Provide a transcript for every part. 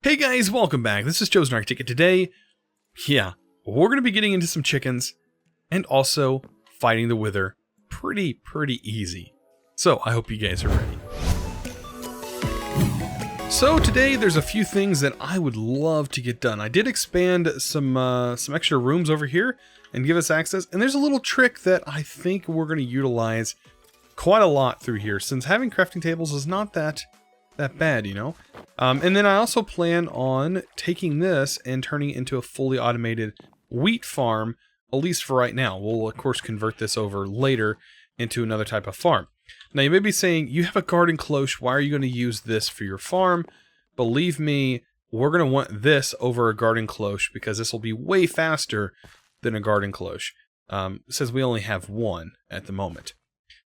Hey guys, welcome back. This is ChosenArchitect, and today, we're going to be getting into some chickens and also fighting the Wither pretty easy. So, I hope you guys are ready. So today, there's a few things that I would love to get done. I did expand some extra rooms over here and give us access, and there's a little trick that I think we're going to utilize quite a lot through here, since having crafting tables is not that bad, you know? And then I also plan on taking this and turning it into a fully automated wheat farm, at least for right now. We'll, of course, convert this over later into another type of farm. Now, you may be saying, you have a garden cloche, why are you going to use this for your farm? Believe me, we're going to want this over a garden cloche because this will be way faster than a garden cloche, since we only have one at the moment.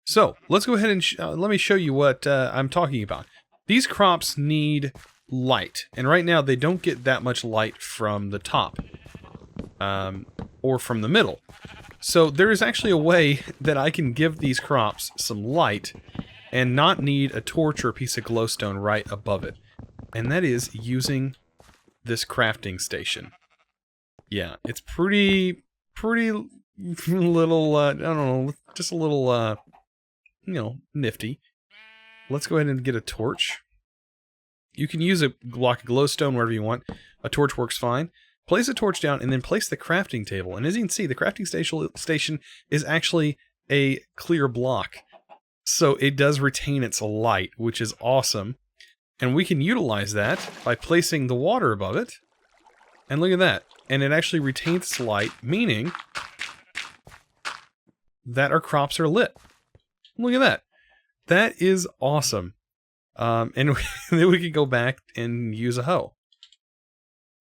So, let's go ahead and let me show you what I'm talking about. These crops need light, and right now they don't get that much light from the top, or from the middle. So there is actually a way that I can give these crops some light and not need a torch or a piece of glowstone right above it. And that is using this crafting station. Yeah, it's pretty little, I don't know, just a little, nifty. Let's go ahead and get a torch. You can use a block of glowstone wherever you want. A torch works fine. Place a torch down and then place the crafting table. And as you can see, the crafting station is actually a clear block. So it does retain its light, which is awesome. And we can utilize that by placing the water above it. And look at that. And it actually retains its light, meaning that our crops are lit. Look at that. That is awesome. And then we can go back and use a hoe.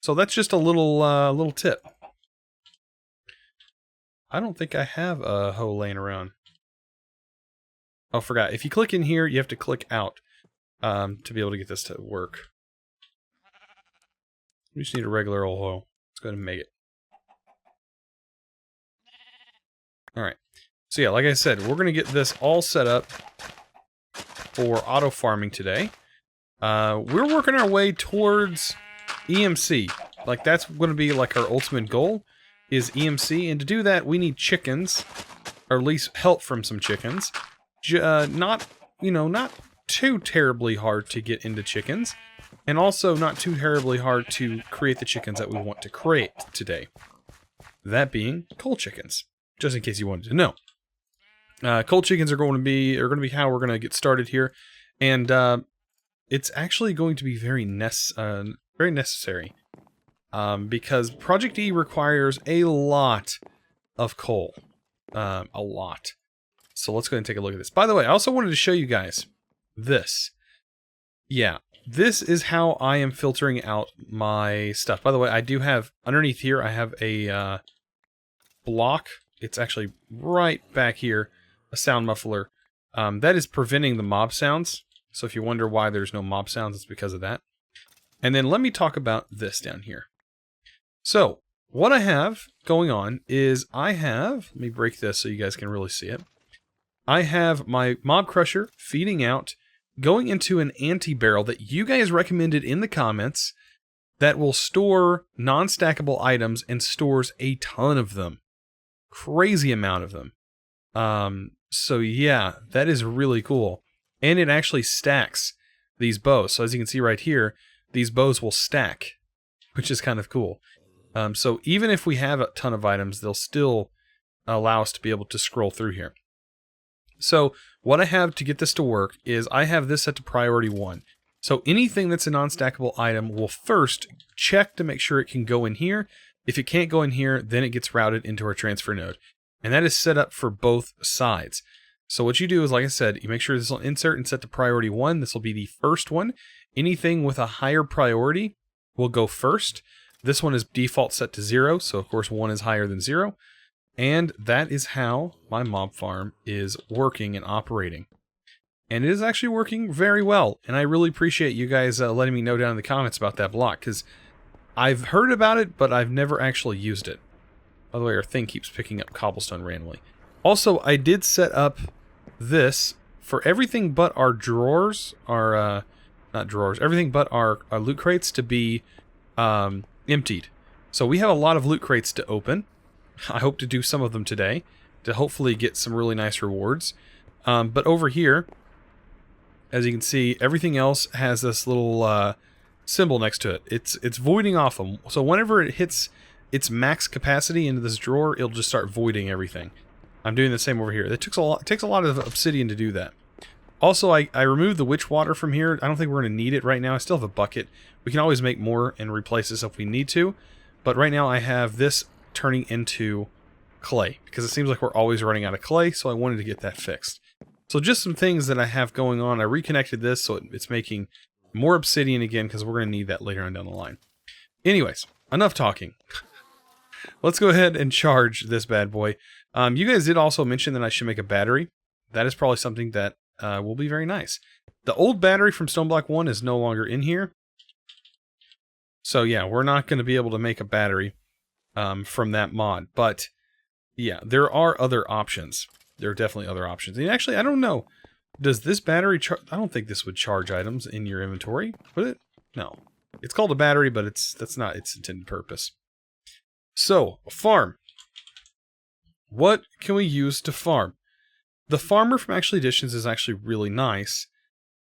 So that's just a little tip. I don't think I have a hoe laying around. Oh, forgot. If you click in here, you have to click out to be able to get this to work. We just need a regular old hoe. Let's go ahead and make it. Alright. So yeah, like I said, we're going to get this all set up for auto farming today. We're working our way towards EMC. Like, that's going to be like our ultimate goal is EMC, and to do that we need chickens, or at least help from some chickens. Not too terribly hard to get into chickens, and also not too terribly hard to create the chickens that we want to create today. That being coal chickens, just in case you wanted to know. Coal chickens are going to be how we're going to get started here, and it's actually going to be very necessary, because Project E requires a lot of coal, a lot. So let's go ahead and take a look at this. By the way, I also wanted to show you guys this. Yeah, this is how I am filtering out my stuff. By the way, I do have underneath here. I have a block. It's actually right back here. A sound muffler that is preventing the mob sounds. So if you wonder why there's no mob sounds, it's because of that. And then let me talk about this down here. So what I have going on is let me break this so you guys can really see it. I have my mob crusher feeding out, going into an anti-barrel that you guys recommended in the comments that will store non-stackable items and stores a ton of them. Crazy amount of them. So yeah, that is really cool. And it actually stacks these bows. So as you can see right here, these bows will stack, which is kind of cool. So even if we have a ton of items, they'll still allow us to be able to scroll through here. So what I have to get this to work is I have this set to priority 1. So anything that's a non-stackable item will first check to make sure it can go in here. If it can't go in here, then it gets routed into our transfer node. And that is set up for both sides. So what you do is, like I said, you make sure this will insert and set to priority 1. This will be the first one. Anything with a higher priority will go first. This one is default set to 0, so of course 1 is higher than 0. And that is how my mob farm is working and operating. And it is actually working very well. And I really appreciate you guys letting me know down in the comments about that block, because I've heard about it, but I've never actually used it. By the way, our thing keeps picking up cobblestone randomly. Also, I did set up this for everything but our drawers, our not drawers, everything but our loot crates to be emptied. So we have a lot of loot crates to open. I hope to do some of them today to hopefully get some really nice rewards. But over here, as you can see, everything else has this little symbol next to it. It's voiding off them. So whenever it hits its max capacity into this drawer, it'll just start voiding everything. I'm doing the same over here. It takes a lot of obsidian to do that. Also, I removed the witch water from here. I don't think we're going to need it right now. I still have a bucket. We can always make more and replace this if we need to. But right now I have this turning into clay, because it seems like we're always running out of clay, so I wanted to get that fixed. So just some things that I have going on. I reconnected this, so it's making more obsidian again, because we're going to need that later on down the line. Anyways, enough talking. Let's go ahead and charge this bad boy. You guys did also mention that I should make a battery. That is probably something that will be very nice. The old battery from StoneBlock 1 is no longer in here. So yeah, we're not going to be able to make a battery from that mod. But yeah, there are other options. There are definitely other options. And actually, I don't know. Does this battery charge? I don't think this would charge items in your inventory, would it? No. It's called a battery, but that's not its intended purpose. So, farm. What can we use to farm? The farmer from Actual Editions is actually really nice.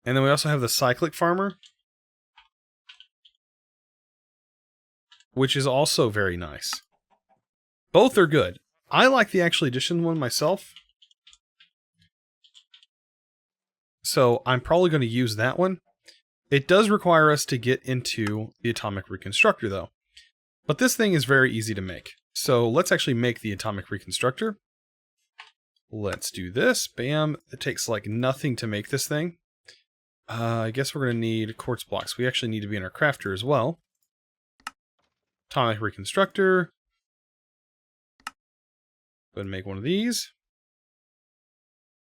And then we also have the cyclic farmer, which is also very nice. Both are good. I like the Actual Edition one myself. So I'm probably going to use that one. It does require us to get into the Atomic Reconstructor though. But this thing is very easy to make. So let's actually make the Atomic Reconstructor. Let's do this. Bam. It takes like nothing to make this thing. I guess we're going to need quartz blocks. We actually need to be in our crafter as well. Atomic Reconstructor. Go ahead and make one of these.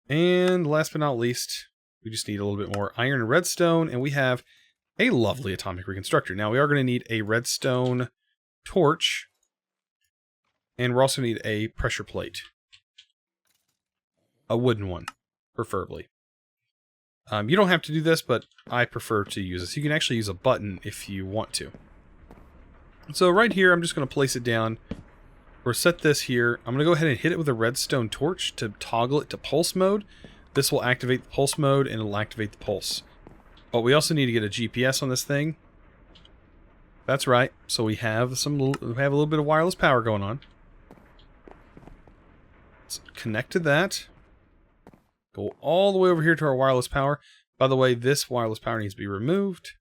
And last but not least, we just need a little bit more iron and redstone, and we have a lovely Atomic Reconstructor. Now we are going to need a redstone torch, and we're also going to need a pressure plate. A wooden one, preferably. You don't have to do this, but I prefer to use this. You can actually use a button if you want to. So right here, I'm just going to place it down. We'll set this here. I'm going to go ahead and hit it with a redstone torch to toggle it to pulse mode. This will activate the pulse mode, and it'll activate the pulse. But we also need to get a GPS on this thing. That's right. So we have a little bit of wireless power going on. Let's connect to that. Go all the way over here to our wireless power. By the way, this wireless power needs to be removed.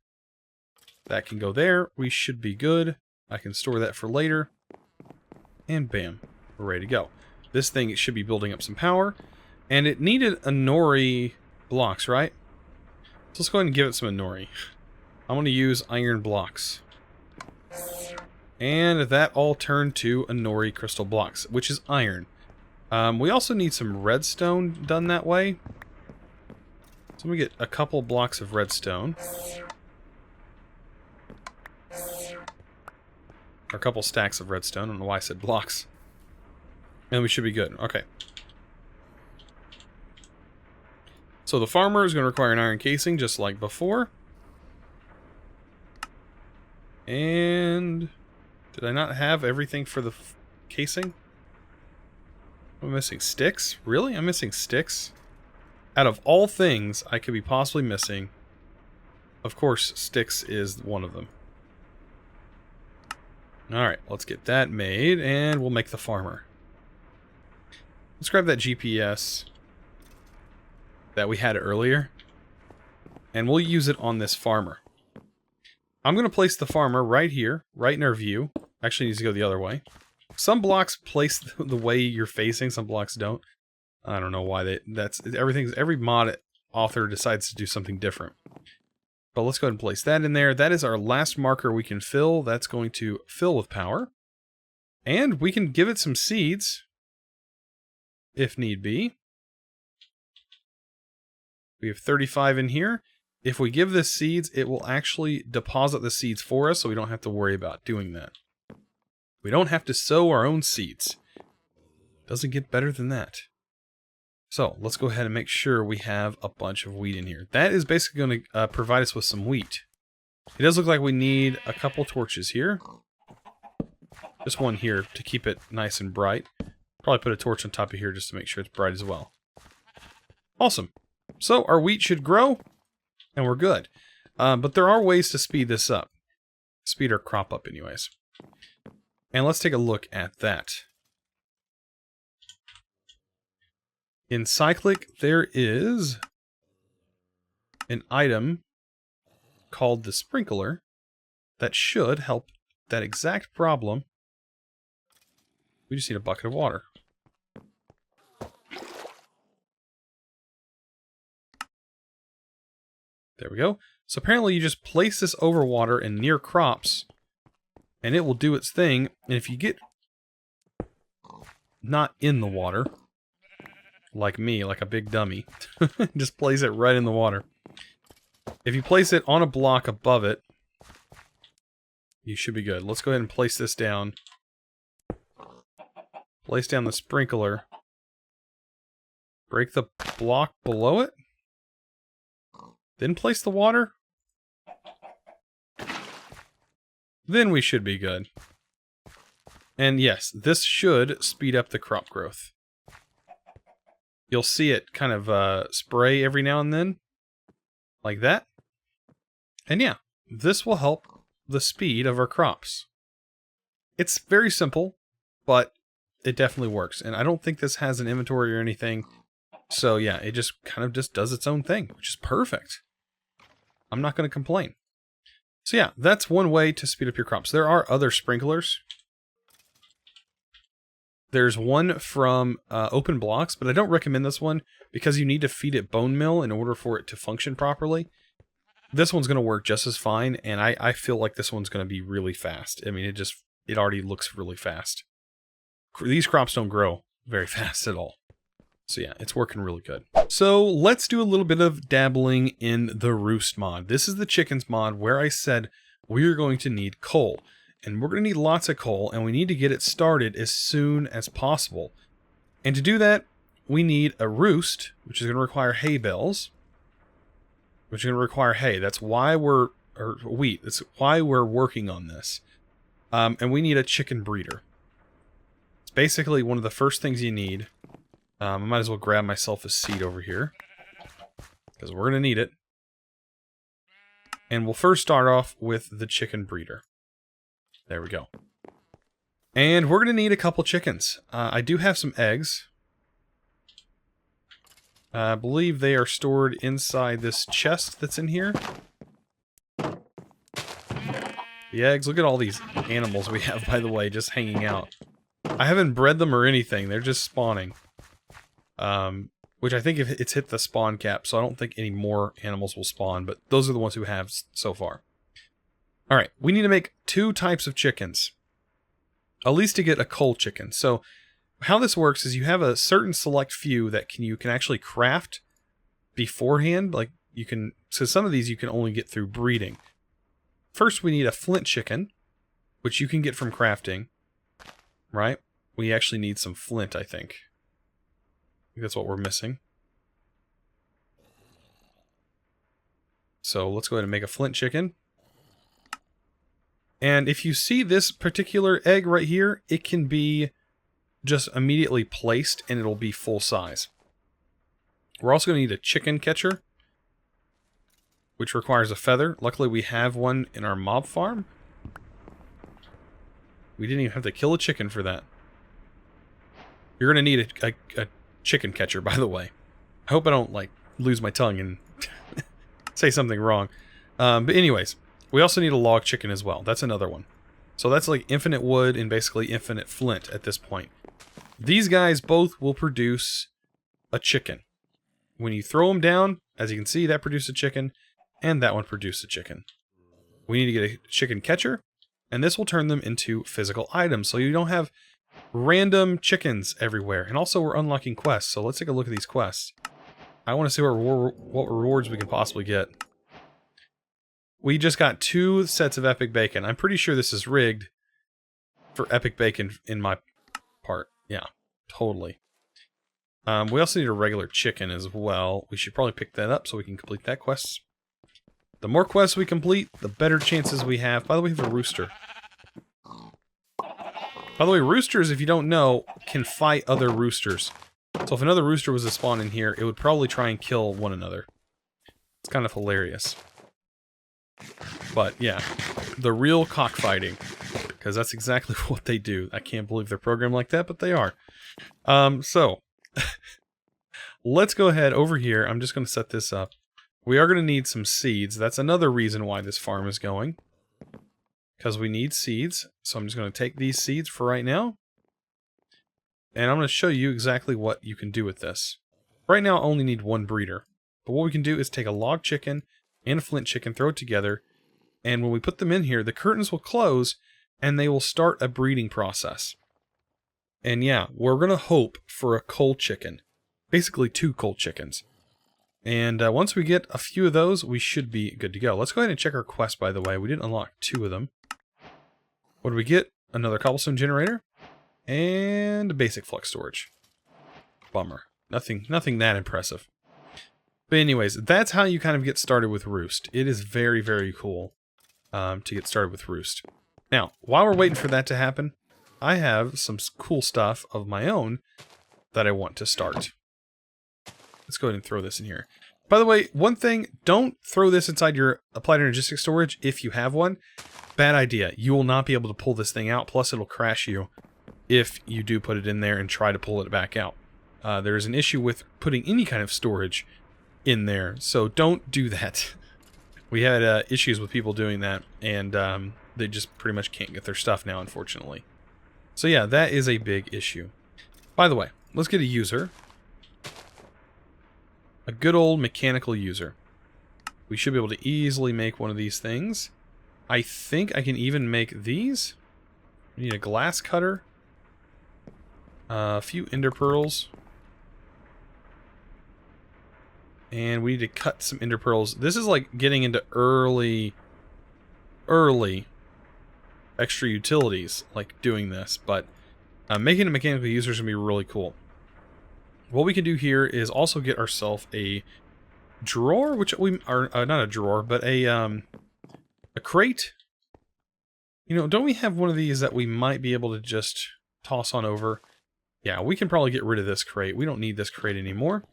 That can go there. We should be good. I can store that for later. And bam, we're ready to go. This thing, it should be building up some power. And it needed Inori blocks, right? So let's go ahead and give it some Inori. I'm going to use iron blocks. And that all turned to Inori crystal blocks, which is iron. We also need some redstone done that way. So let me get a couple blocks of redstone. Or a couple stacks of redstone. I don't know why I said blocks. And we should be good. Okay. So the farmer is going to require an iron casing, just like before. And did I not have everything for the casing? I'm missing sticks? Really? I'm missing sticks? Out of all things I could be possibly missing, of course, sticks is one of them. Alright, let's get that made, and we'll make the farmer. Let's grab that GPS that we had earlier, and we'll use it on this farmer. I'm going to place the farmer right here, right in our view. Actually, it needs to go the other way. Some blocks place the way you're facing, some blocks don't. I don't know why every mod author decides to do something different. But let's go ahead and place that in there. That is our last marker we can fill. That's going to fill with power. And we can give it some seeds, if need be. We have 35 in here. If we give this seeds, it will actually deposit the seeds for us, so we don't have to worry about doing that. We don't have to sow our own seeds. Doesn't get better than that. So let's go ahead and make sure we have a bunch of wheat in here. That is basically going to provide us with some wheat. It does look like we need a couple torches here. Just one here to keep it nice and bright. Probably put a torch on top of here just to make sure it's bright as well. Awesome. So our wheat should grow, and we're good. But there are ways to speed this up. Speed our crop up anyways. And let's take a look at that. In Cyclic, there is an item called the Sprinkler that should help that exact problem. We just need a bucket of water. There we go. So apparently you just place this over water and near crops, and it will do its thing. And if you get not in the water, like me, like a big dummy, just place it right in the water. If you place it on a block above it, you should be good. Let's go ahead and place this down. Place down the sprinkler. Break the block below it. Then place the water. Then we should be good. And yes, this should speed up the crop growth. You'll see it kind of spray every now and then. Like that. And yeah, this will help the speed of our crops. It's very simple, but it definitely works. And I don't think this has an inventory or anything. So yeah, it just kind of just does its own thing, which is perfect. I'm not going to complain. So yeah, that's one way to speed up your crops. There are other sprinklers. There's one from Open Blocks, but I don't recommend this one because you need to feed it bone meal in order for it to function properly. This one's going to work just as fine, and I feel like this one's going to be really fast. I mean, it already looks really fast. These crops don't grow very fast at all. So yeah, it's working really good. So let's do a little bit of dabbling in the Roost mod. This is the chickens mod where I said we're going to need coal. And we're going to need lots of coal, and we need to get it started as soon as possible. And to do that, we need a roost, which is going to require hay bales, which is going to require hay. That's why or wheat. That's why we're working on this. And we need a chicken breeder. It's basically one of the first things you need. I might as well grab myself a seed over here, because we're going to need it. And we'll first start off with the chicken breeder. There we go. And we're going to need a couple chickens. I do have some eggs. I believe they are stored inside this chest that's in here. The eggs, look at all these animals we have, by the way, just hanging out. I haven't bred them or anything, they're just spawning. Which I think if it's hit the spawn cap, so I don't think any more animals will spawn, but those are the ones who have so far. Alright, we need to make 2 types of chickens. At least to get a coal chicken. So, how this works is you have a certain select few that you can actually craft beforehand. Like, you can... So some of these you can only get through breeding. First, we need a Flint Chicken, which you can get from crafting. Right? We actually need some flint, I think. That's what we're missing. So, let's go ahead and make a Flint Chicken. And if you see this particular egg right here, it can be just immediately placed and it'll be full size. We're also going to need a chicken catcher, which requires a feather. Luckily we have one in our mob farm. We didn't even have to kill a chicken for that. You're going to need a chicken catcher, by the way. I hope I don't, like, lose my tongue and say something wrong. But anyways... We also need a log chicken as well. That's another one. So that's like infinite wood and basically infinite flint at this point. These guys both will produce a chicken. When you throw them down, as you can see, that produced a chicken, and that one produced a chicken. We need to get a chicken catcher, and this will turn them into physical items, so you don't have random chickens everywhere. And also, we're unlocking quests, so let's take a look at these quests. I want to see what rewards we can possibly get. We just got 2 sets of epic bacon. I'm pretty sure this is rigged for epic bacon in my part. Yeah, totally. We also need a regular chicken as well. We should probably pick that up so we can complete that quest. The more quests we complete, the better chances we have. By the way, we have a rooster. By the way, roosters, if you don't know, can fight other roosters. So if another rooster was to spawn in here, it would probably try and kill one another. It's kind of hilarious. But yeah, the real cockfighting. Because that's exactly what they do. I can't believe they're programmed like that, but they are. So, let's go ahead over here. I'm just going to set this up. We are going to need some seeds. That's another reason why this farm is going. Because we need seeds. So I'm just going to take these seeds for right now. And I'm going to show you exactly what you can do with this. Right now I only need one breeder. But what we can do is take a log chicken and a flint chicken, throw it together. And when we put them in here, the curtains will close and they will start a breeding process. And yeah, we're going to hope for a coal chicken. Basically 2 coal chickens. And once we get a few of those, we should be good to go. Let's go ahead and check our quest, by the way. We didn't unlock 2 of them. What did we get? Another cobblestone generator. And a basic flux storage. Bummer. Nothing that impressive. But anyways, that's how you kind of get started with Roost. It is very, very cool to get started with Roost. Now, while we're waiting for that to happen, I have some cool stuff of my own that I want to start. Let's go ahead and throw this in here. By the way, one thing, don't throw this inside your applied energistic storage if you have one. Bad idea. You will not be able to pull this thing out, plus it'll crash you if you do put it in there and try to pull it back out. There's an issue with putting any kind of storage in there, so don't do that. We had issues with people doing that, and they just pretty much can't get their stuff now, unfortunately. So yeah, that is a big issue. By the way, let's get a user. A good old mechanical user. We should be able to easily make one of these things. I think I can even make these. We need a glass cutter. A few ender pearls. And we need to cut some ender pearls. This is like getting into early extra utilities, like doing this. But making a mechanical user is going to be really cool. What we can do here is also get ourselves a drawer, which we are not a drawer, but a crate. You know, don't we have one of these that we might be able to just toss on over? Yeah, we can probably get rid of this crate. We don't need this crate anymore.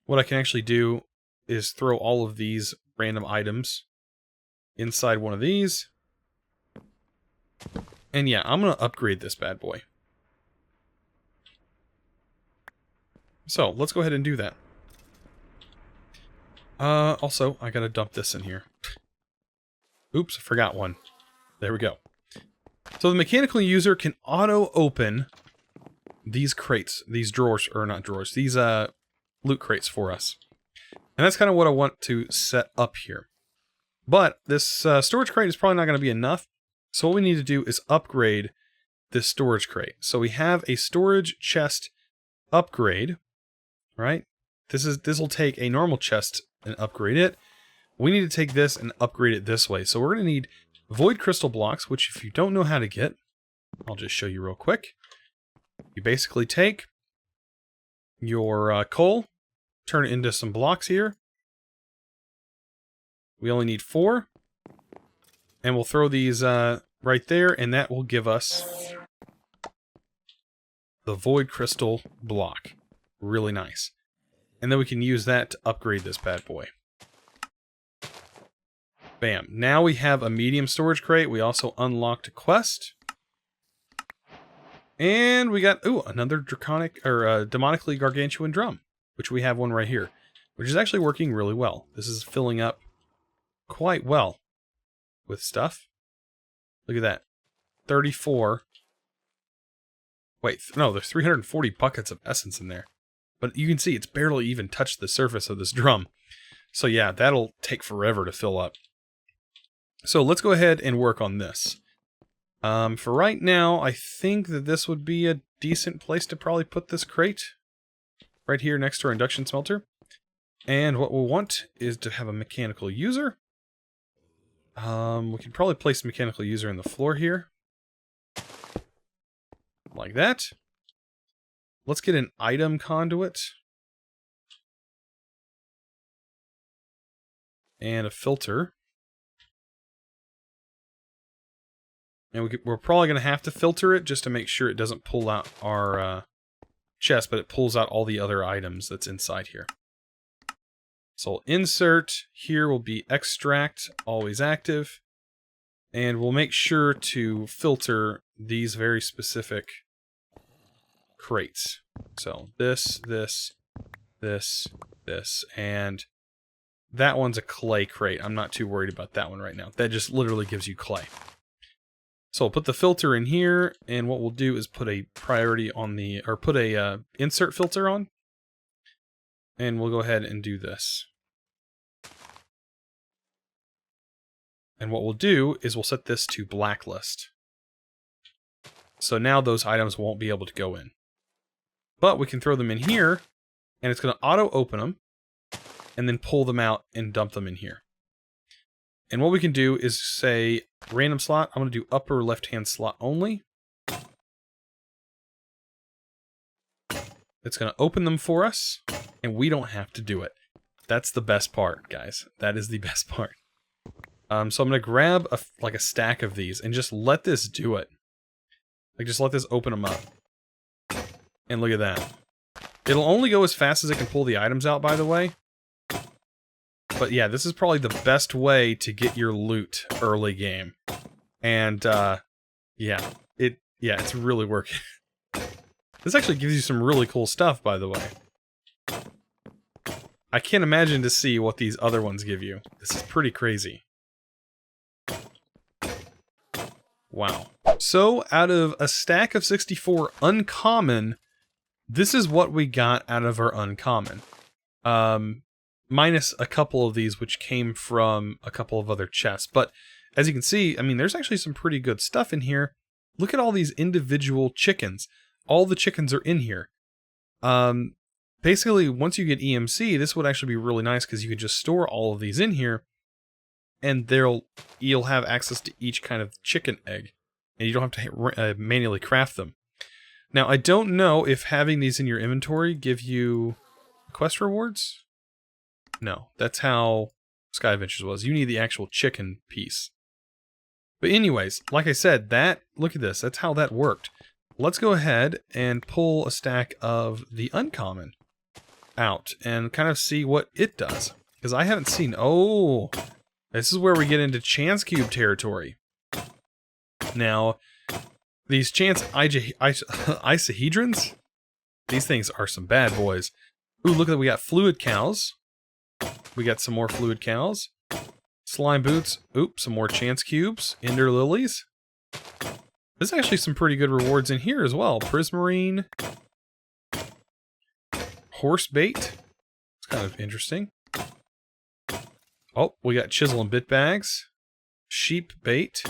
What I can actually do is throw all of these random items inside one of these. And yeah, I'm going to upgrade this bad boy. So, let's go ahead and do that. Also, I gotta dump this in here. Oops, I forgot one. There we go. So the mechanical user can auto-open these crates, these drawers, or not drawers, these loot crates for us. And that's kind of what I want to set up here. But this storage crate is probably not going to be enough. So what we need to do is upgrade this storage crate. So we have a storage chest upgrade. Right? This will take a normal chest and upgrade it. We need to take this and upgrade it this way. So we're going to need void crystal blocks, which if you don't know how to get, I'll just show you real quick. You basically take your coal, turn it into some blocks here. We only need 4. And we'll throw these right there, and that will give us the void crystal block. Really nice. And then we can use that to upgrade this bad boy. Bam. Now we have a medium storage crate. We also unlocked a quest. And we got, ooh, another draconic, or demonically gargantuan drum. Which we have one right here. Which is actually working really well. This is filling up quite well with stuff. Look at that. 34. Wait, no, there's 340 buckets of essence in there. But you can see it's barely even touched the surface of this drum. So yeah, that'll take forever to fill up. So let's go ahead and work on this. For right now, I think that this would be a decent place to probably put this crate. Right here next to our induction smelter. And what we'll want is to have a mechanical user. We can probably place a mechanical user in the floor here. Like that. let's get an item conduit. And a filter. And we're probably going to have to filter it just to make sure it doesn't pull out our chest, but it pulls out all the other items that's inside here. So we'll insert, here will be extract, always active, and we'll make sure to filter these very specific crates. So this, and that one's a clay crate. I'm not too worried about that one right now. That just literally gives you clay. So we'll put the filter in here, and what we'll do is put a priority on the, or put a insert filter on, and we'll go ahead and do this. And what we'll do is we'll set this to blacklist. So now those items won't be able to go in. But we can throw them in here, and it's going to auto open them, and then pull them out and dump them in here. And what we can do is say random slot. I'm going to do upper left-hand slot only. It's going to open them for us, and we don't have to do it. That's the best part, guys. That is the best part. So I'm going to grab like a stack of these and just let this do it. Like, just let this open them up. And look at that. It'll only go as fast as it can pull the items out, by the way. But yeah, this is probably the best way to get your loot early game. And yeah, it's really working. This actually gives you some really cool stuff, by the way. I can't imagine to see what these other ones give you. This is pretty crazy. Wow. So, out of a stack of 64 uncommon, this is what we got out of our uncommon. Minus a couple of these, which came from a couple of other chests. But, as you can see, I mean, there's actually some pretty good stuff in here. Look at all these individual chickens. All the chickens are in here. Basically, once you get EMC, this would actually be really nice because you could just store all of these in here, and you'll have access to each kind of chicken egg, and you don't have to manually craft them. Now, I don't know if having these in your inventory give you quest rewards. No, that's how Sky Adventures was. You need the actual chicken piece. But anyways, like I said, look at this. That's how that worked. Let's go ahead and pull a stack of the uncommon out and kind of see what it does. Because I haven't seen... Oh, this is where we get into chance cube territory. Now, these chance isohedrons, these things are some bad boys. Ooh, look at that. We got fluid cows. We got some more fluid cows. Slime boots. Oop, some more chance cubes. Ender lilies. There's actually some pretty good rewards in here as well. Prismarine. Horse bait. It's kind of interesting. Oh, we got chisel and bit bags. Sheep bait.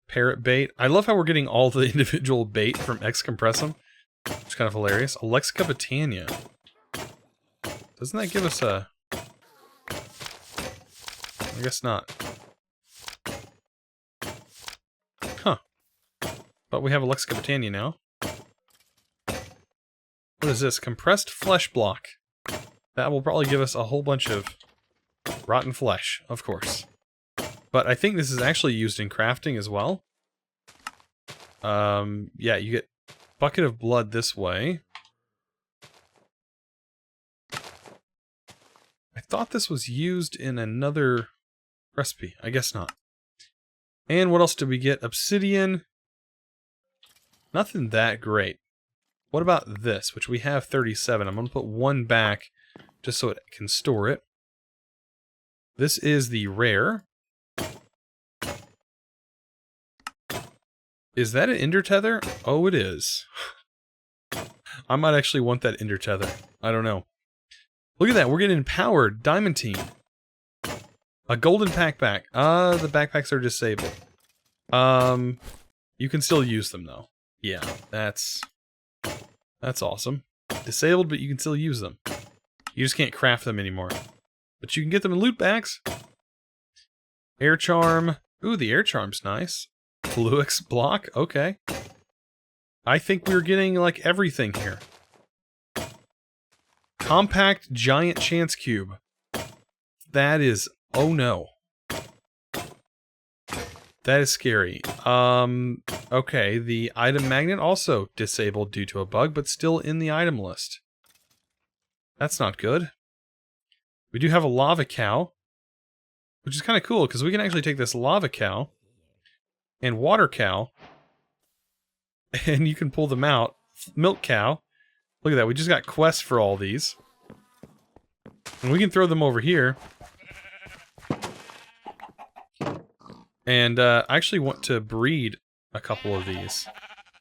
Parrot bait. I love how we're getting all the individual bait from X-Compressum. It's kind of hilarious. Alexica Botania. Doesn't that give us a... I guess not. Huh. But we have Alexica Botania now. What is this? Compressed flesh block. That will probably give us a whole bunch of rotten flesh, of course. But I think this is actually used in crafting as well. Yeah, you get bucket of blood this way. I thought this was used in another recipe. I guess not. And what else did we get? Obsidian. Nothing that great. What about this, which we have 37? I'm going to put one back just so it can store it. This is the rare. Is that an ender tether? Oh, it is. I might actually want that ender tether. I don't know. Look at that. We're getting empowered. Diamantine. A golden backpack. The backpacks are disabled. You can still use them, though. Yeah, that's awesome. Disabled, but you can still use them. You just can't craft them anymore. But you can get them in loot bags. Air charm. Ooh, the air charm's nice. Fluix block. Okay. I think we're getting, like, everything here. Compact giant chance cube. That is... oh no. That is scary. Okay, the item magnet also disabled due to a bug, but still in the item list. That's not good. We do have a lava cow, which is kind of cool, because we can actually take this lava cow and water cow, and you can pull them out. Milk cow. Look at that, we just got quests for all these. And we can throw them over here. And I actually want to breed a couple of these.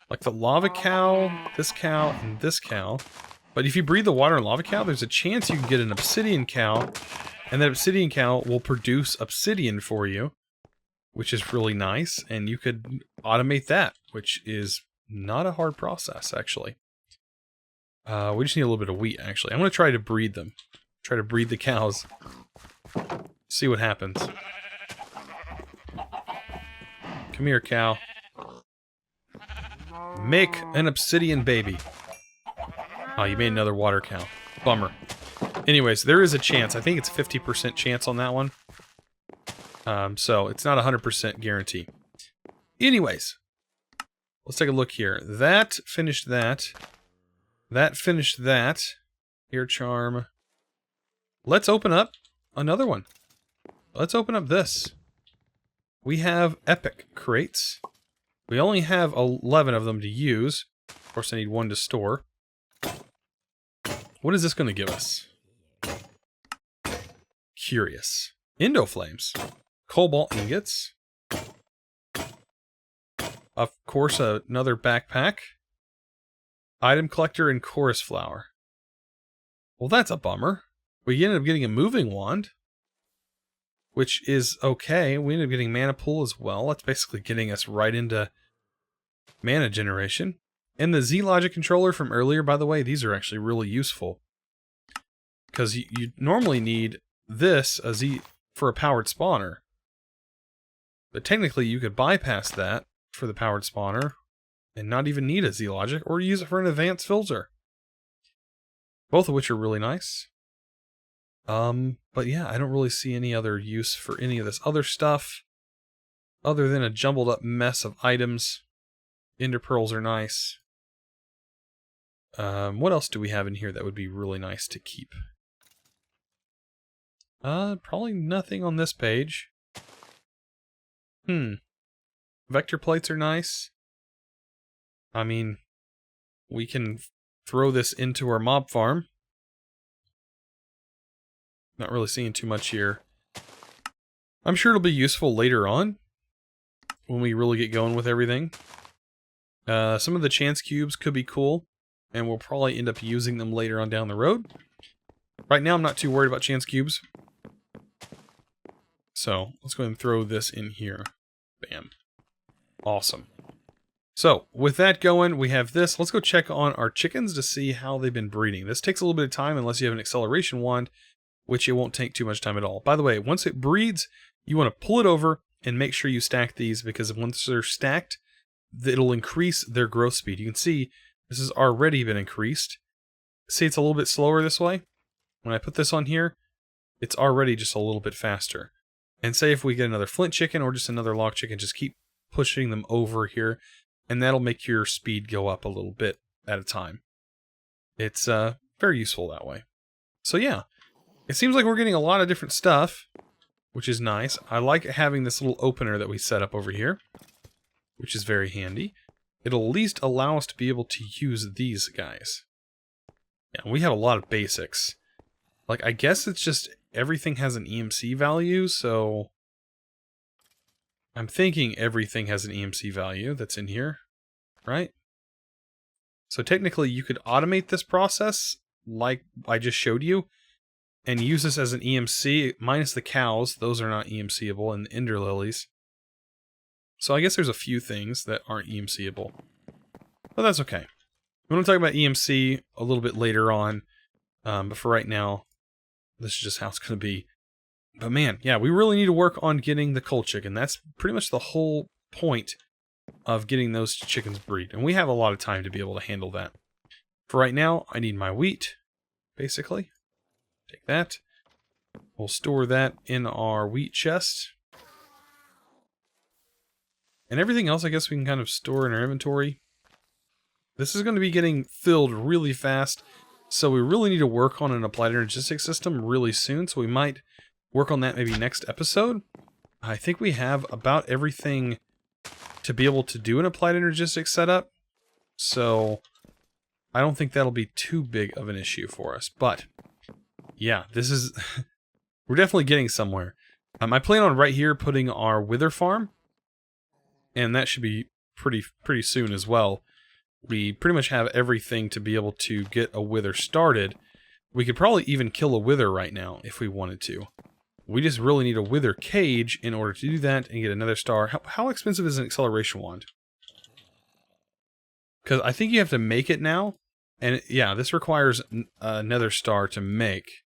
Like the lava cow, and this cow. But if you breed the water and lava cow, there's a chance you can get an obsidian cow. And that obsidian cow will produce obsidian for you. Which is really nice. And you could automate that, which is not a hard process, actually. We just need a little bit of wheat, actually. I'm going to try to breed them. Try to breed the cows. See what happens. Come here, cow. Make an obsidian baby. Oh, you made another water cow. Bummer. Anyways, there is a chance. I think it's 50% chance on that one. So it's not a 100% guarantee. Anyways, let's take a look here. That finished that. That finished that. Ear charm. Let's open up another one. Let's open up this. We have epic crates. We only have 11 of them to use. Of course, I need one to store. What is this going to give us? Curious. Indo flames. Cobalt ingots. Of course, another backpack. Item collector and chorus flower. Well, that's a bummer. We ended up getting a moving wand, which is okay. We ended up getting mana pool as well. That's basically getting us right into mana generation. And the Z-Logic controller from earlier, by the way, these are actually really useful. Because you normally need this for a powered spawner. But technically you could bypass that for the powered spawner and not even need a Z-Logic, or use it for an advanced filter. Both of which are really nice. But yeah, I don't really see any other use for any of this other stuff other than a jumbled up mess of items. Ender pearls are nice. What else do we have in here that would be really nice to keep? Probably nothing on this page. Vector plates are nice. I mean, we can throw this into our mob farm. Not really seeing too much here. I'm sure it'll be useful later on, when we really get going with everything. Some of the chance cubes could be cool, and we'll probably end up using them later on down the road. Right now I'm not too worried about chance cubes. So, let's go ahead and throw this in here. Bam. Awesome. So, with that going, we have this. Let's go check on our chickens to see how they've been breeding. This takes a little bit of time unless you have an acceleration wand, which it won't take too much time at all. By the way, once it breeds, you want to pull it over and make sure you stack these, because once they're stacked, it'll increase their growth speed. You can see this has already been increased. See, it's a little bit slower this way. When I put this on here, it's already just a little bit faster. And say if we get another Flint Chicken or just another log chicken, just keep pushing them over here, and that'll make your speed go up a little bit at a time. It's very useful that way. So yeah, it seems like we're getting a lot of different stuff, which is nice. I like having this little opener that we set up over here, which is very handy. It'll at least allow us to be able to use these guys. Yeah, we have a lot of basics. Like, I guess it's just everything has an EMC value, so I'm thinking everything has an EMC value that's in here, right? So technically you could automate this process like I just showed you and use this as an EMC, minus the cows. Those are not EMCable, and the ender lilies. So I guess there's a few things that aren't EMCable, but that's okay. I'm going to talk about EMC a little bit later on, but for right now, this is just how it's going to be. But man, yeah, we really need to work on getting the coal chicken. That's pretty much the whole point of getting those chickens breed. And we have a lot of time to be able to handle that. For right now, I need my wheat, basically. Take that. We'll store that in our wheat chest. And everything else, I guess we can kind of store in our inventory. This is going to be getting filled really fast, so we really need to work on an applied energetics system really soon, so we might work on that maybe next episode. I think we have about everything to be able to do an applied energetics setup, so I don't think that'll be too big of an issue for us. But yeah, this is we're definitely getting somewhere. I plan on right here putting our wither farm, and that should be pretty soon as well. We pretty much have everything to be able to get a wither started. We could probably even kill a wither right now if we wanted to. We just really need a wither cage in order to do that and get another star. How expensive is an acceleration wand? Because I think you have to make it now. And yeah, this requires another star to make.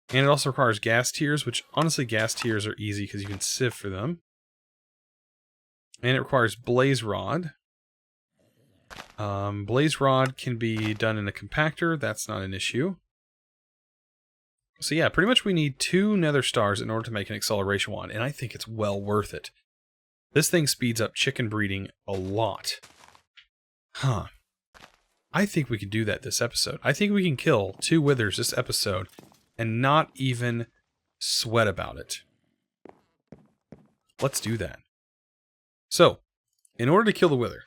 And it also requires gas tiers, which honestly gas tiers are easy because you can sieve for them. And it requires blaze rod. Blaze rod can be done in a compactor. That's not an issue. So yeah, pretty much we need 2 nether stars in order to make an acceleration wand, and I think it's well worth it. This thing speeds up chicken breeding a lot. Huh. I think we could do that this episode. I think we can kill 2 withers this episode and not even sweat about it. Let's do that. So, in order to kill the wither,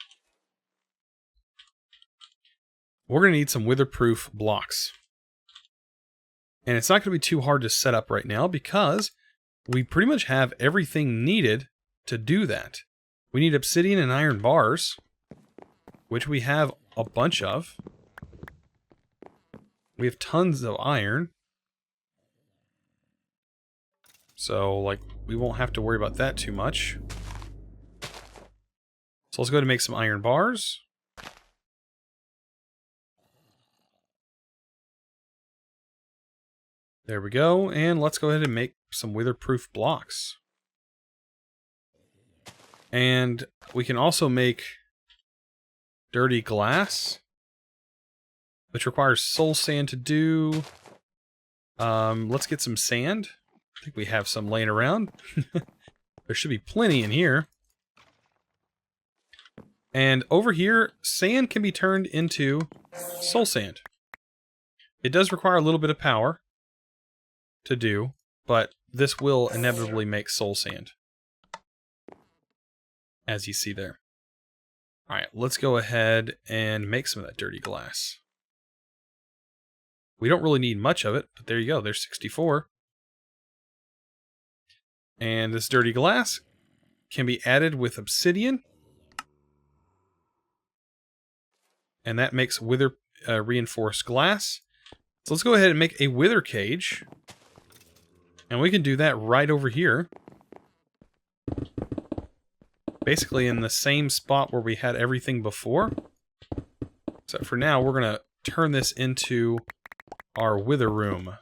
we're going to need some weatherproof blocks. And it's not going to be too hard to set up right now because we pretty much have everything needed to do that. We need obsidian and iron bars, which we have a bunch of. We have tons of iron. So, like, we won't have to worry about that too much. So let's go ahead and make some iron bars. There we go, and let's go ahead and make some weatherproof blocks. And we can also make dirty glass, which requires soul sand to do. Let's get some sand. I think we have some laying around. There should be plenty in here. And over here, sand can be turned into soul sand. It does require a little bit of power to do, but this will inevitably make soul sand, as you see there. Alright, let's go ahead and make some of that dirty glass. We don't really need much of it, but there you go, there's 64. And this dirty glass can be added with obsidian, and that makes wither reinforced glass. So let's go ahead and make a wither cage. And we can do that right over here. Basically in the same spot where we had everything before. So for now, we're going to turn this into our wither room.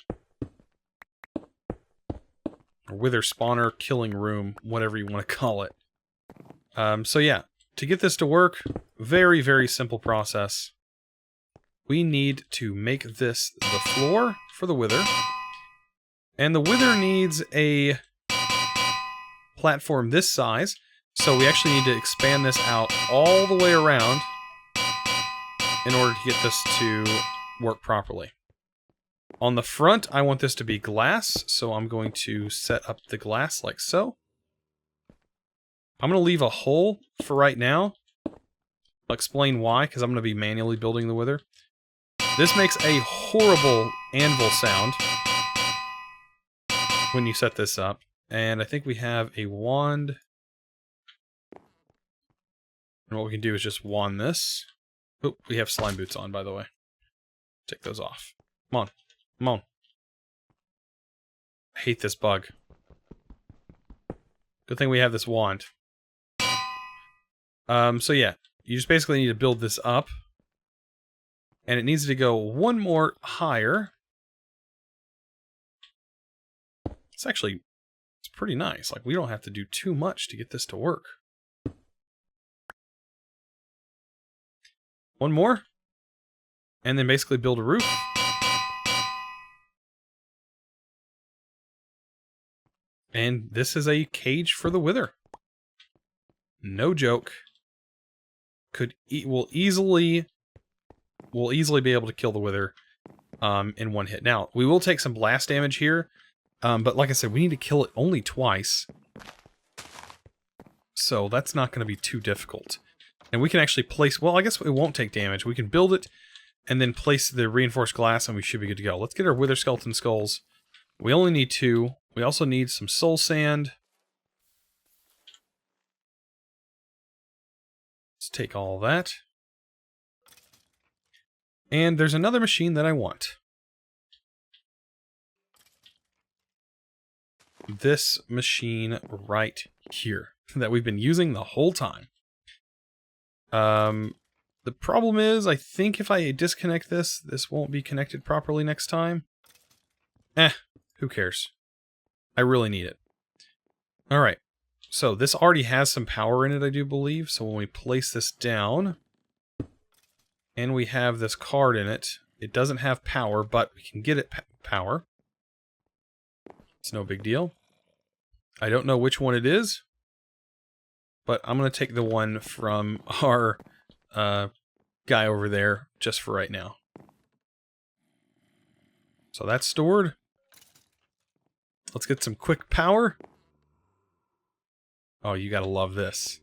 Or wither spawner, killing room, whatever you want to call it. So yeah, to get this to work, very, very simple process. We need to make this the floor for the wither. And the wither needs a platform this size, so we actually need to expand this out all the way around in order to get this to work properly. On the front, I want this to be glass, so I'm going to set up the glass like so. I'm going to leave a hole for right now. I'll explain why, because I'm going to be manually building the wither. This makes a horrible anvil sound when you set this up. And I think we have a wand. And what we can do is just wand this. Oh, we have slime boots on, by the way. Take those off. Come on. Come on. I hate this bug. Good thing we have this wand. So yeah, you just basically need to build this up. And it needs to go one more higher. It's pretty nice. Like, we don't have to do too much to get this to work. One more. And then basically build a roof. And this is a cage for the Wither. No joke. Will easily be able to kill the Wither in one hit. Now, we will take some blast damage here, but like I said, we need to kill it only twice. So that's not going to be too difficult. And we can actually place... Well, I guess it won't take damage. We can build it and then place the reinforced glass and we should be good to go. Let's get our Wither Skeleton Skulls. We only need 2. We also need some soul sand. Let's take all that. And there's another machine that I want. This machine right here that we've been using the whole time. The problem is, I think if I disconnect this, this won't be connected properly next time. Who cares? I really need it. Alright, so this already has some power in it, I do believe. So when we place this down, and we have this card in it, it doesn't have power, but we can get it power. It's no big deal. I don't know which one it is, but I'm going to take the one from our guy over there just for right now. So that's stored. Let's get some quick power. Oh, you gotta love this.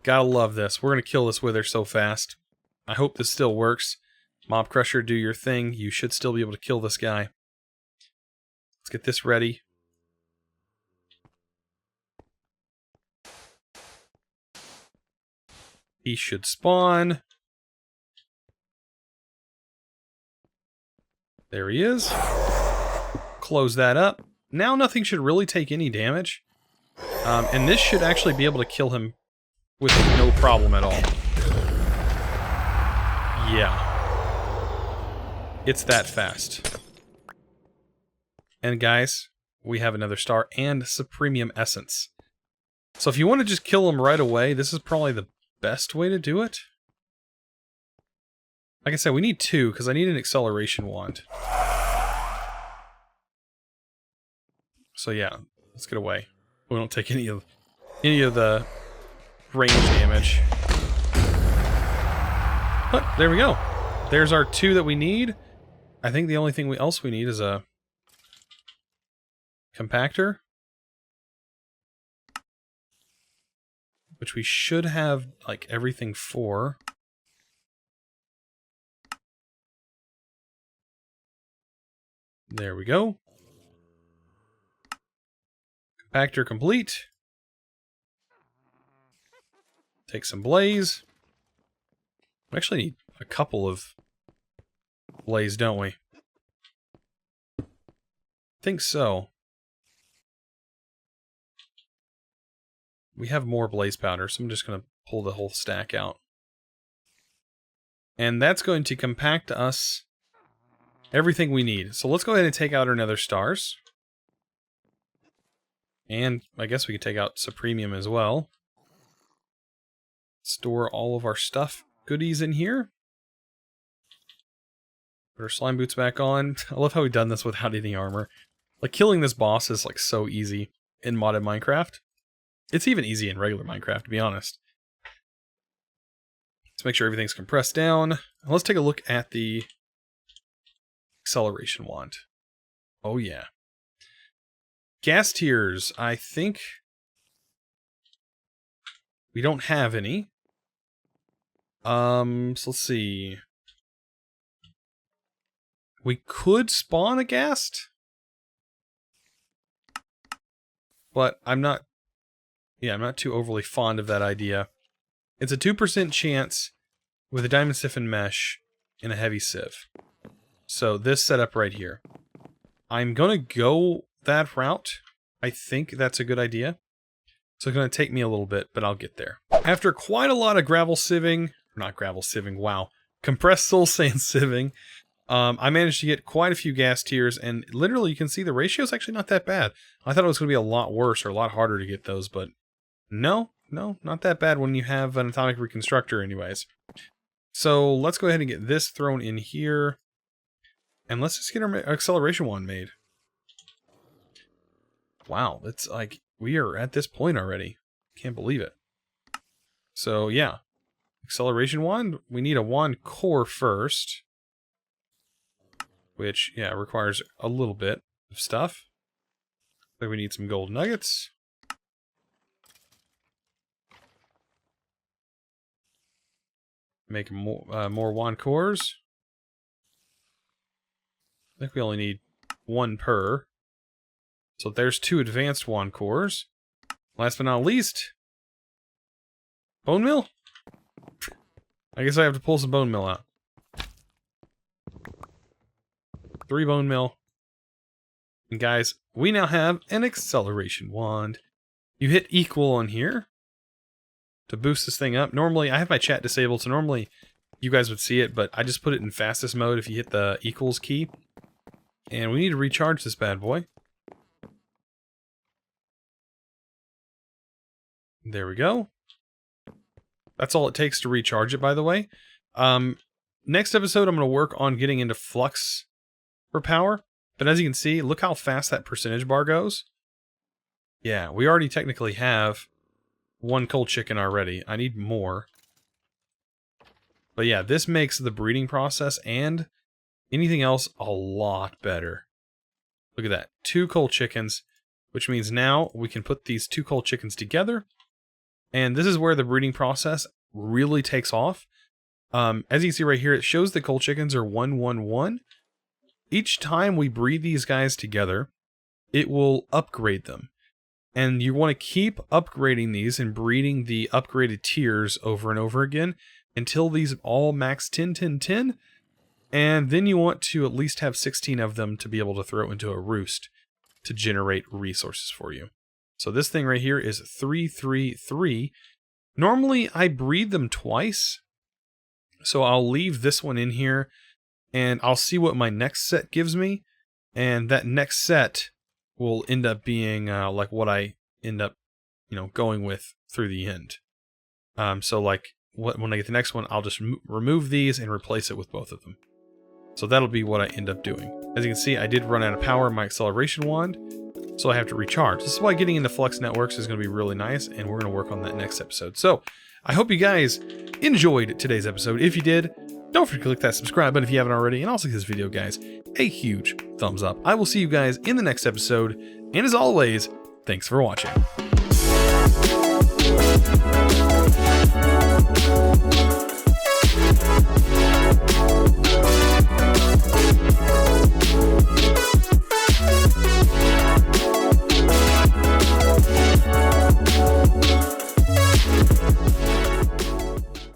Gotta love this. We're gonna kill this Wither so fast. I hope this still works. Mob Crusher, do your thing. You should still be able to kill this guy. Let's get this ready. He should spawn. There he is. Close that up. Now nothing should really take any damage. And this should actually be able to kill him with no problem at all. Yeah. It's that fast. And guys, we have another star and Supremium Essence. So if you want to just kill him right away, this is probably the best way to do it. Like I said, we need 2 because I need an acceleration wand. So yeah, let's get away. We don't take any of the range damage. But there we go. There's our 2 that we need. I think the only thing else we need is a compactor, which we should have like everything for. There we go. Compactor complete. Take some blaze. We actually need a couple of blaze, don't we? Think so. We have more blaze powder, so I'm just going to pull the whole stack out. And that's going to compact us everything we need. So let's go ahead and take out our nether stars. And I guess we could take out Supremium as well. Store all of our stuff, goodies in here. Put our slime boots back on. I love how we've done this without any armor. Like, killing this boss is like so easy in modded Minecraft. It's even easy in regular Minecraft, to be honest. Let's make sure everything's compressed down. And let's take a look at the acceleration wand. Oh yeah. Gas tiers, I think we don't have any. So let's see. We could spawn a ghast, but I'm not too overly fond of that idea. It's a 2% chance with a diamond siphon mesh and a heavy sieve. So this setup right here. I'm gonna go that route. I think that's a good idea. So it's going to take me a little bit, but I'll get there. After quite a lot of gravel sieving, not gravel sieving, wow, compressed soul sand sieving, I managed to get quite a few gas tiers, and literally you can see the ratio is actually not that bad. I thought it was going to be a lot worse or a lot harder to get those, but no, not that bad when you have an atomic reconstructor anyways. So let's go ahead and get this thrown in here, and let's just get our acceleration wand made. Wow, it's like we are at this point already. Can't believe it. So yeah, acceleration wand. We need a wand core first, which yeah requires a little bit of stuff. Then we need some gold nuggets. Make more wand cores. I think we only need one per. So there's 2 advanced wand cores. Last but not least, bone meal? I guess I have to pull some bone meal out. 3 bone meal. And guys, we now have an acceleration wand. You hit equal on here to boost this thing up. Normally, I have my chat disabled, so normally you guys would see it, but I just put it in fastest mode if you hit the equals key. And we need to recharge this bad boy. There we go. That's all it takes to recharge it, by the way. Next episode, I'm going to work on getting into flux for power. But as you can see, look how fast that percentage bar goes. Yeah, we already technically have 1 cold chicken already. I need more. But yeah, this makes the breeding process and anything else a lot better. Look at that. 2 cold chickens, which means now we can put these 2 cold chickens together. And this is where the breeding process really takes off. As you can see right here, it shows the cold chickens are 111. Each time we breed these guys together, it will upgrade them. And you want to keep upgrading these and breeding the upgraded tiers over and over again until these all max 10, 10, 10. And then you want to at least have 16 of them to be able to throw into a roost to generate resources for you. So this thing right here is 333. Normally I breed them twice. So I'll leave this one in here and I'll see what my next set gives me. And that next set will end up being like what I end up, going with through the end. So like when I get the next one, I'll just remove these and replace it with both of them. So that'll be what I end up doing. As you can see, I did run out of power in my acceleration wand, so I have to recharge. This is why getting into Flux Networks is going to be really nice, and we're going to work on that next episode. So I hope you guys enjoyed today's episode. If you did, don't forget to click that subscribe button if you haven't already, and also give this video, guys, a huge thumbs up. I will see you guys in the next episode, and as always, thanks for watching.